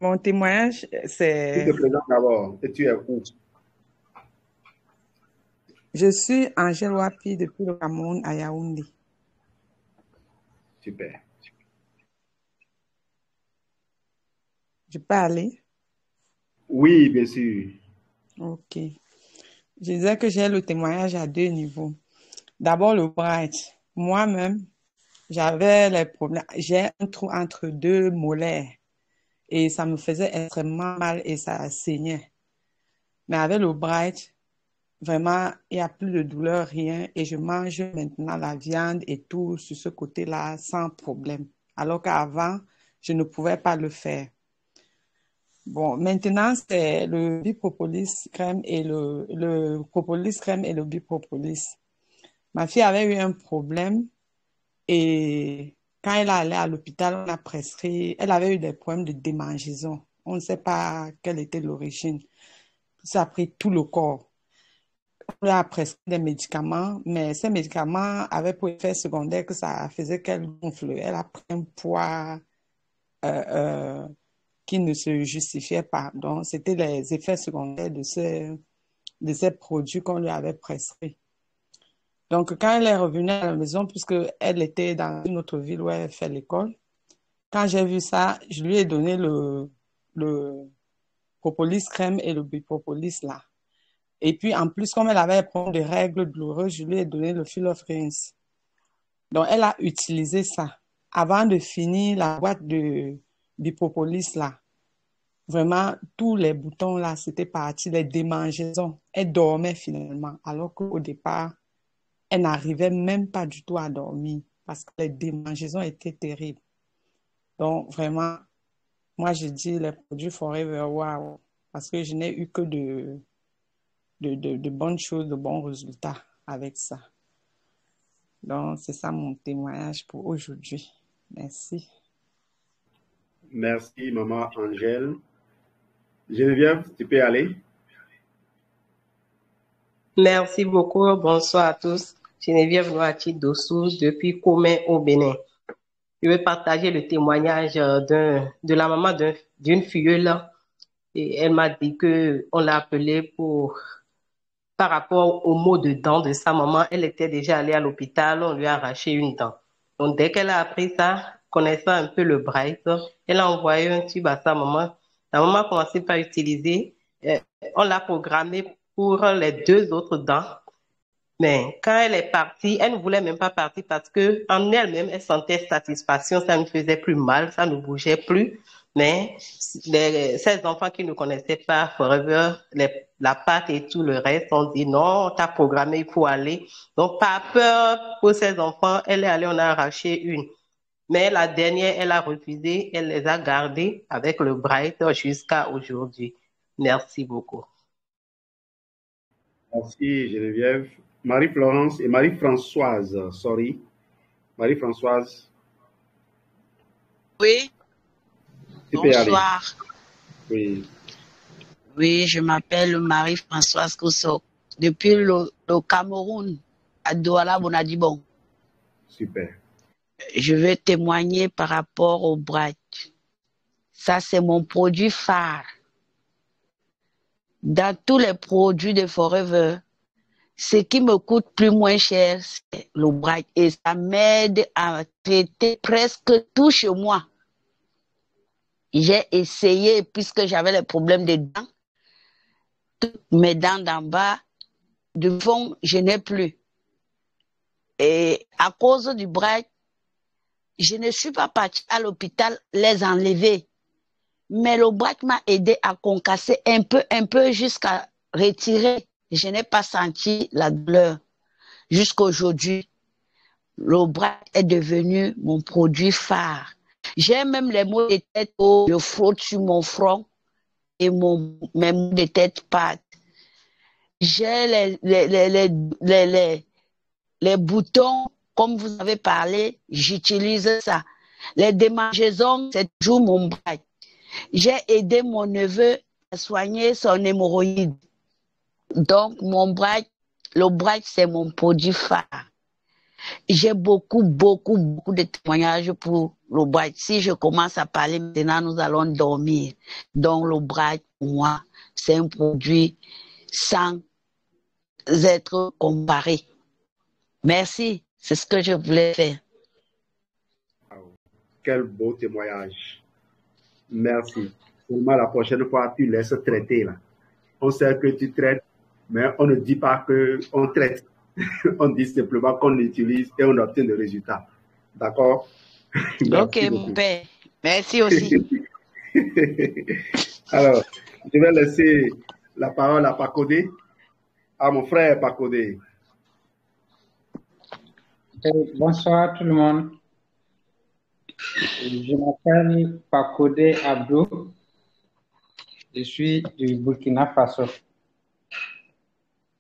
Mon témoignage, Tu te c'est... présentes d'abord et tu es où? Je suis Angèle Wapi depuis le Cameroun à Yaoundé. Super. Je peux aller? Oui, bien sûr. Ok. Je disais que j'ai le témoignage à deux niveaux. D'abord, le bright. Moi-même, j'avais les problèmes. J'ai un trou entre deux molaires et ça me faisait extrêmement mal et ça saignait. Mais avec le bright, vraiment, il n'y a plus de douleur, rien. Et je mange maintenant la viande et tout sur ce côté-là sans problème. Alors qu'avant, je ne pouvais pas le faire. Bon, maintenant, c'est le bipropolis crème et le propolis crème et le bipropolis. Ma fille avait eu un problème et quand elle est allée à l'hôpital, on a prescrit, elle avait eu des problèmes de démangeaison. On ne sait pas quelle était l'origine. Ça a pris tout le corps. On lui a prescrit des médicaments, mais ces médicaments avaient pour effet secondaire que ça faisait qu'elle gonfle. Elle a pris un poids euh, euh, qui ne se justifiait pas. Donc, c'était les effets secondaires de ces produits qu'on lui avait prescrits. Donc, quand elle est revenue à la maison, puisque elle était dans une autre ville où elle fait l'école, quand j'ai vu ça, je lui ai donné le propolis crème et le bipropolis là. Et puis, en plus, comme elle avait un problème de règles douloureuses, je lui ai donné le Feel of Rinse. Donc, elle a utilisé ça avant de finir la boîte de bipropolis là. Vraiment, tous les boutons là, c'était parti, les démangeaisons. Elle dormait finalement, alors qu'au départ, elle n'arrivait même pas du tout à dormir parce que les démangeaisons étaient terribles. Donc, vraiment, moi, je dis les produits Forever, waouh, parce que je n'ai eu que de bonnes choses, de bons résultats avec ça. Donc, c'est ça mon témoignage pour aujourd'hui. Merci. Merci, maman Angèle. Geneviève, tu peux aller? Merci beaucoup. Bonsoir à tous. Geneviève Noati Dossou depuis Comé au Bénin. Je vais partager le témoignage de la maman d'une filleule. Et elle m'a dit que on l'a appelée par rapport aux maux de dents de sa maman. Elle était déjà allée à l'hôpital, on lui a arraché une dent. Donc, dès qu'elle a appris ça, connaissant un peu le braille, elle a envoyé un tube à sa maman. La maman a commencé par utiliser. On l'a programmé pour les deux autres dents. Mais quand elle est partie, elle ne voulait même pas partir parce que en elle-même, elle sentait satisfaction, ça ne faisait plus mal, ça ne bougeait plus. Mais ces enfants qui ne connaissaient pas Forever, la pâte et tout le reste, ont dit non, t'as programmé, il faut aller. Donc, par peur pour ces enfants, elle est allée, on a arraché une. Mais la dernière, elle a refusé, elle les a gardées avec le Bright jusqu'à aujourd'hui. Merci beaucoup. Merci, Geneviève. Marie-Florence et Marie-Françoise, sorry. Marie-Françoise, Oui, tu peux aller. bonsoir. Oui, Oui, je m'appelle Marie-Françoise Kosso. Depuis le Cameroun, à Douala, Bonadibon. super. Je vais témoigner par rapport au Bright. Ça, c'est mon produit phare. Dans tous les produits de Forever, ce qui me coûte plus moins cher, c'est le Bright. Et ça m'aide à traiter presque tout chez moi. J'ai essayé, puisque j'avais les problèmes des dents, toutes mes dents d'en bas, du fond, je n'ai plus. Et à cause du Bright, je ne suis pas partie à l'hôpital les enlever. Mais le Bright m'a aidé à concasser un peu jusqu'à retirer. Je n'ai pas senti la douleur. Jusqu'aujourd'hui, le Bright est devenu mon produit phare. J'ai même les maux de tête, je frotte sur mon front et mes maux de tête partent. J'ai les boutons, comme vous avez parlé, j'utilise ça. Les démangeaisons, c'est toujours mon Bright. J'ai aidé mon neveu à soigner son hémorroïde. Donc, le Bright, c'est mon produit phare. J'ai beaucoup de témoignages pour le Bright. Si je commence à parler maintenant, nous allons dormir. Donc, le Bright, pour moi, c'est un produit sans être comparé. Merci. C'est ce que je voulais faire. Wow. Quel beau témoignage. Merci. Seulement la prochaine fois, tu laisses traiter là. On sait que tu traites, mais on ne dit pas qu'on traite. On dit simplement qu'on l'utilise et on obtient des résultats. D'accord? Ok, mon père. Merci aussi. Alors, je vais laisser la parole à Pakodé, à mon frère Pakodé. Bonsoir tout le monde. Je m'appelle Pakodé Abdou. Je suis du Burkina Faso.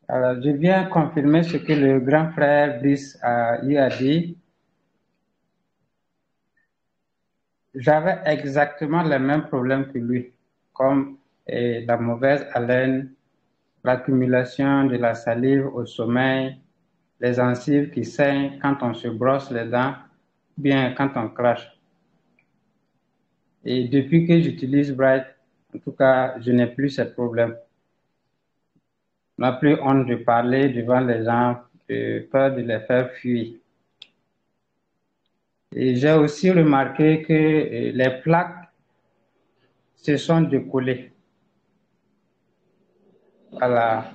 Alors, je viens confirmer ce que le grand frère Brice a dit. J'avais exactement les mêmes problèmes que lui, comme la mauvaise haleine, l'accumulation de la salive au sommeil, les gencives qui saignent quand on se brosse les dents, bien quand on crache. Et depuis que j'utilise Bright, en tout cas, je n'ai plus ce problème. On n'a plus honte de parler devant les gens, de peur de les faire fuir. Et j'ai aussi remarqué que les plaques se sont décollées. Voilà.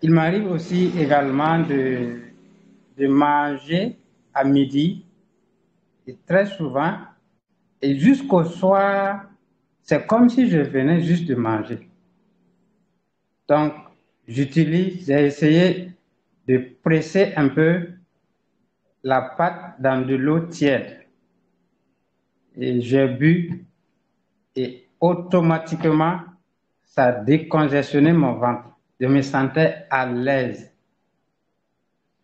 Il m'arrive aussi également de manger à midi, et très souvent, et jusqu'au soir, c'est comme si je venais juste de manger. Donc, j'ai essayé de presser un peu la pâte dans de l'eau tiède. Et j'ai bu et automatiquement, ça a décongestionné mon ventre. Je me sentais à l'aise.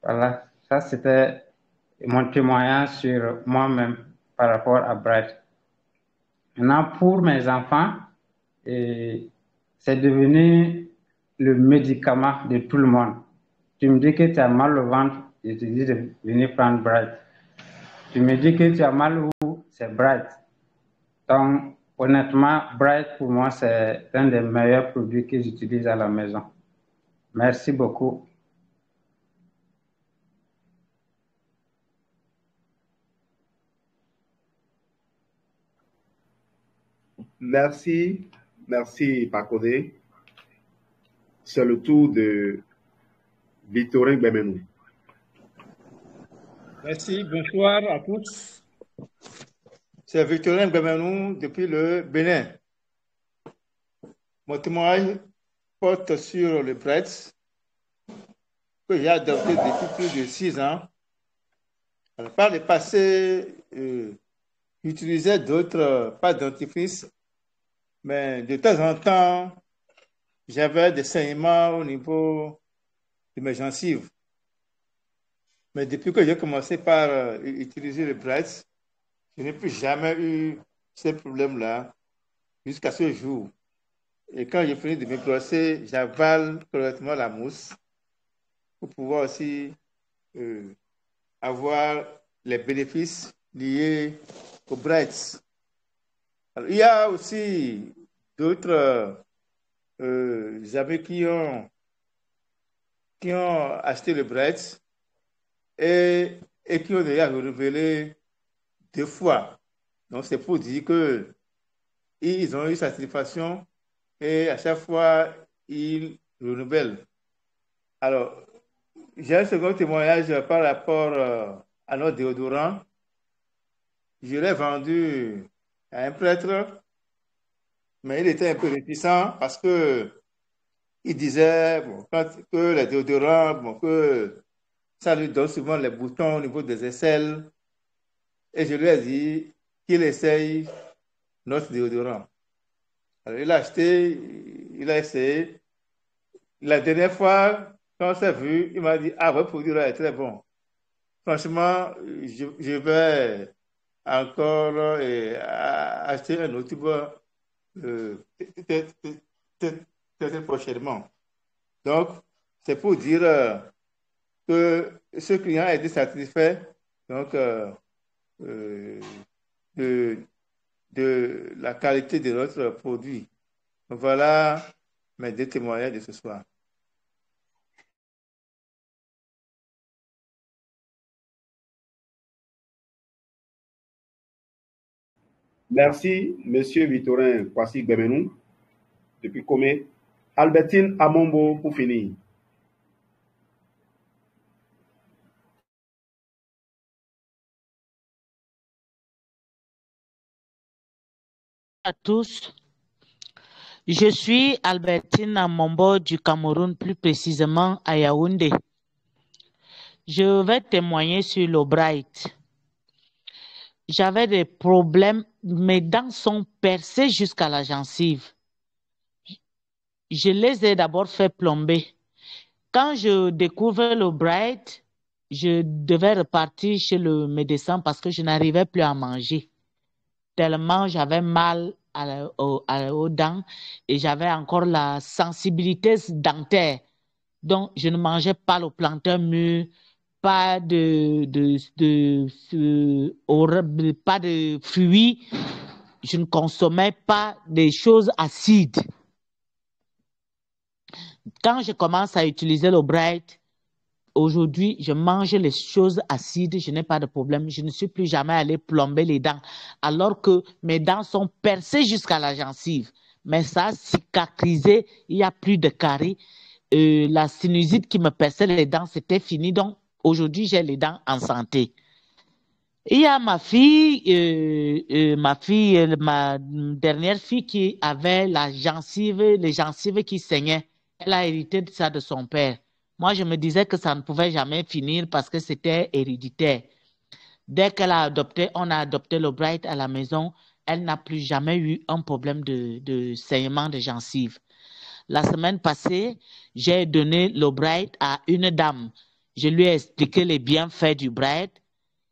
Voilà, ça c'était mon témoignage sur moi-même par rapport à Bright. Maintenant, pour mes enfants, c'est devenu le médicament de tout le monde. Tu me dis que tu as mal au ventre, je te dis de venir prendre Bright. Tu me dis que tu as mal où, c'est Bright. Donc, honnêtement, Bright pour moi, c'est un des meilleurs produits que j'utilise à la maison. Merci beaucoup. Merci Pakodé. C'est le tour de Victorin Bemenou. Merci, bonsoir à tous. C'est Victorin Bemenou depuis le Bénin. Mon témoignage porte sur le Bright que j'ai adopté depuis plus de 6 ans. Alors, par le passé, j'utilisais d'autres pâtes dentifrice, mais de temps en temps, j'avais des saignements au niveau de mes gencives. Mais depuis que j'ai commencé par utiliser le Bright, je n'ai plus jamais eu ces problèmes-là jusqu'à ce jour. Et quand j'ai fini de me brosser, j'avale correctement la mousse pour pouvoir aussi avoir les bénéfices liés au Bright. Alors, il y a aussi d'autres amis qui ont acheté le Bright et qui ont déjà renouvelé 2 fois. Donc, c'est pour dire qu'ils ont eu satisfaction et à chaque fois, ils renouvellent. Alors, j'ai un second témoignage par rapport à notre déodorant. Je l'ai vendu à un prêtre, mais il était un peu réticent parce que il disait que les déodorants, que ça lui donne souvent les boutons au niveau des aisselles. Et je lui ai dit qu'il essaye notre déodorant. Alors, il a acheté, il a essayé. La dernière fois, quand on s'est vu, il m'a dit, ah, votre produit là est très bon. Franchement, je vais encore acheter un autre tube peut-être prochainement. Donc, c'est pour dire que ce client a été satisfait donc, de la qualité de notre produit. Voilà mes 2 témoignages de ce soir. Merci, Monsieur Victorin Kwasi Bemenou, depuis Comé. Albertine Amombo, pour finir. À tous. Je suis Albertine Amombo du Cameroun, plus précisément à Yaoundé. Je vais témoigner sur l'Aubright. J'avais des problèmes, mes dents sont percées jusqu'à la gencive. Je les ai d'abord fait plomber. Quand je découvre l'Aubright, je devais repartir chez le médecin parce que je n'arrivais plus à manger. Tellement j'avais mal aux dents et j'avais encore la sensibilité dentaire. Donc, je ne mangeais pas le plantain mûr, pas de fruits. Je ne consommais pas des choses acides. Quand je commence à utiliser l'Aubright, aujourd'hui, je mange les choses acides, je n'ai pas de problème. Je ne suis plus jamais allé plomber les dents, alors que mes dents sont percées jusqu'à la gencive. Mais ça a cicatrisé, il n'y a plus de caries. La sinusite qui me perçait les dents, c'était fini. Donc, aujourd'hui, j'ai les dents en santé. Il y a ma dernière fille qui avait les gencives qui saignaient. Elle a hérité de ça de son père. Moi, je me disais que ça ne pouvait jamais finir parce que c'était héréditaire. Dès qu'elle a adopté, on a adopté l'Aubright à la maison, elle n'a plus jamais eu un problème de saignement de gencives. La semaine passée, j'ai donné l'Aubright à une dame. Je lui ai expliqué les bienfaits du Bright.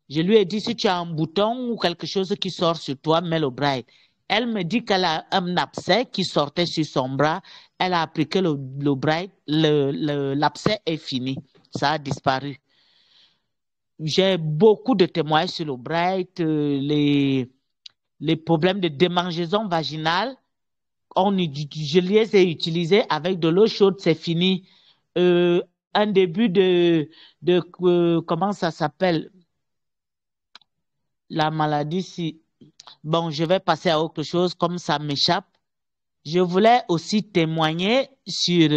Je lui ai dit, si tu as un bouton ou quelque chose qui sort sur toi, mets l'Aubright. Elle me dit qu'elle a un abcès qui sortait sur son bras. Elle a appliqué l'Aubright. L'abcès est fini. Ça a disparu. J'ai beaucoup de témoignages sur l'Aubright. Les problèmes de démangeaison vaginale, je les ai utilisés avec de l'eau chaude, c'est fini. Un début comment ça s'appelle? La maladie, si... Bon, je vais passer à autre chose, comme ça m'échappe. Je voulais aussi témoigner sur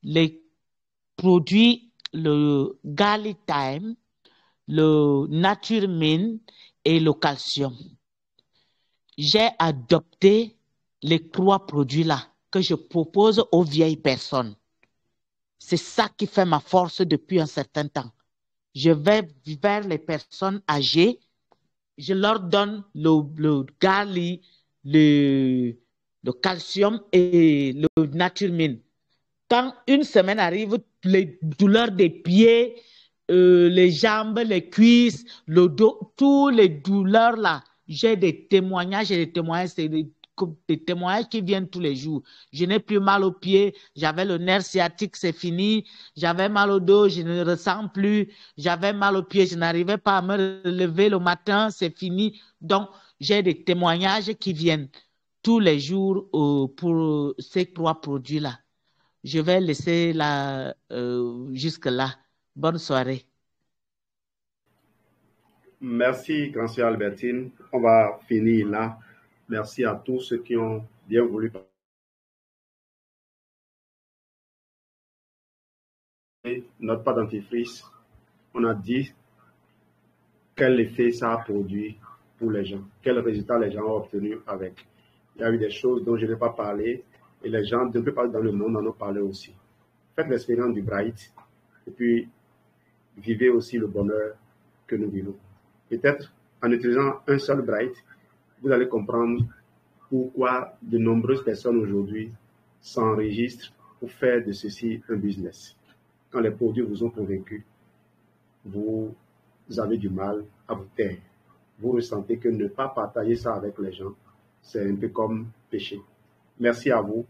les produits, le Garlic Thyme, le Nature Min et le calcium. J'ai adopté les 3 produits-là que je propose aux vieilles personnes. C'est ça qui fait ma force depuis un certain temps. Je vais vers les personnes âgées, je leur donne le garlic, le calcium et le Nature Min. Quand une semaine arrive, les douleurs des pieds, les jambes, les cuisses, le dos, toutes les douleurs là, j'ai des témoignages c'est des témoignages qui viennent tous les jours. Je n'ai plus mal aux pieds, j'avais le nerf sciatique, c'est fini, j'avais mal au dos, je ne ressens plus, j'avais mal aux pieds, je n'arrivais pas à me lever le matin, c'est fini. Donc, j'ai des témoignages qui viennent tous les jours pour ces 3 produits-là. Je vais laisser là jusque-là. Bonne soirée. Merci, grand-sœur Albertine. On va finir là. Merci à tous ceux qui ont bien voulu parler. Notre pâte dentifrice, on a dit quel effet ça a produit pour les gens, quel résultat les gens ont obtenu avec. Il y a eu des choses dont je n'ai pas parlé et les gens de peu partout dans le monde en ont parlé aussi. Faites l'expérience du Bright et puis vivez aussi le bonheur que nous vivons. Peut-être en utilisant un seul Bright, vous allez comprendre pourquoi de nombreuses personnes aujourd'hui s'enregistrent pour faire de ceci un business. Quand les produits vous ont convaincu, vous avez du mal à vous taire. Vous ressentez que ne pas partager ça avec les gens, c'est un peu comme péché. Merci à vous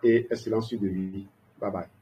et excellente suite de vie. Bye bye.